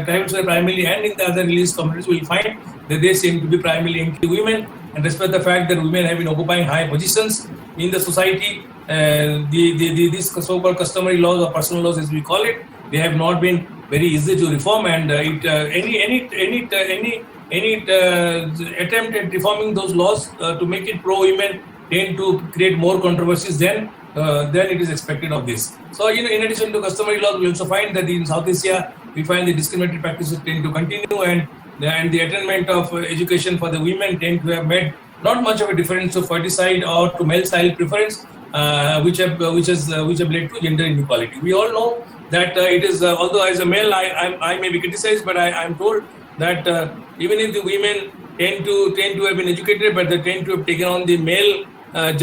tribal society primarily and in the other religious communities, we will find that they seem to be primarily include women, and despite the fact that women have been occupying high positions in the society, these so-called customary laws or personal laws, as we call it, they have not been very easy to reform, and any attempt at reforming those laws to make it pro-women tend to create more controversies than it is expected of this. So, in addition to customary laws, we also find that in South Asia, we find the discriminatory practices tend to continue, and the attainment of education for the women tend to have made not much of a difference to ferticide or to male child preference, which have led to gender inequality. We all know that it is, although as a male I may be criticized, but I am told that even if the women tend to have been educated, but they tend to have taken on the male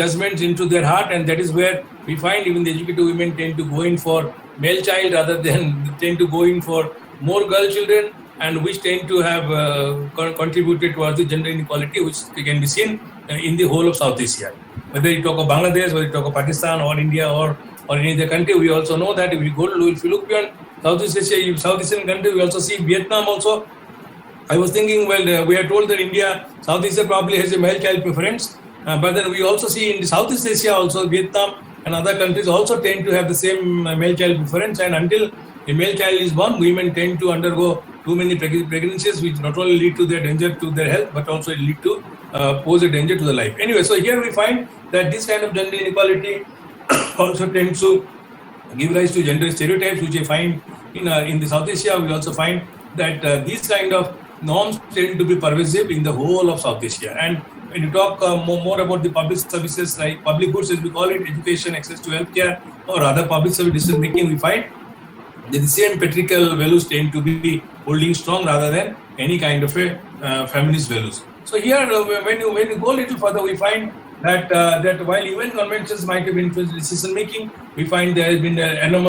judgments into their heart, and that is where we find even the educated women tend to go in for male child rather than tend to go in for more girl children, and which tend to have contributed towards the gender inequality, which can be seen in the whole of South Asia. Whether you talk of Bangladesh, whether you talk of Pakistan or India or any other country, we also know that if you look beyond Southeast Asia, South Asian country, we also see Vietnam also. I was thinking, well, we are told that India, South Asia probably has a male child preference, but then we also see in the Southeast Asia also, Vietnam and other countries also tend to have the same male child preference, and until a male child is born, women tend to undergo too many pregnancies, which not only lead to their danger to their health, but also lead to pose a danger to the life. Anyway, so here we find that this kind of gender inequality also tends to give rise to gender stereotypes, which I find in the South Asia. We also find that these kind of norms tend to be pervasive in the whole of South Asia. And when you talk more about the public services, like public goods as we call it, education, access to healthcare, or other public service decision making, we find that the same patriarchal values tend to be holding strong rather than any kind of a feminist values. So here, when you go a little further, we find that while UN conventions might have influenced decision making, we find there has been an enormous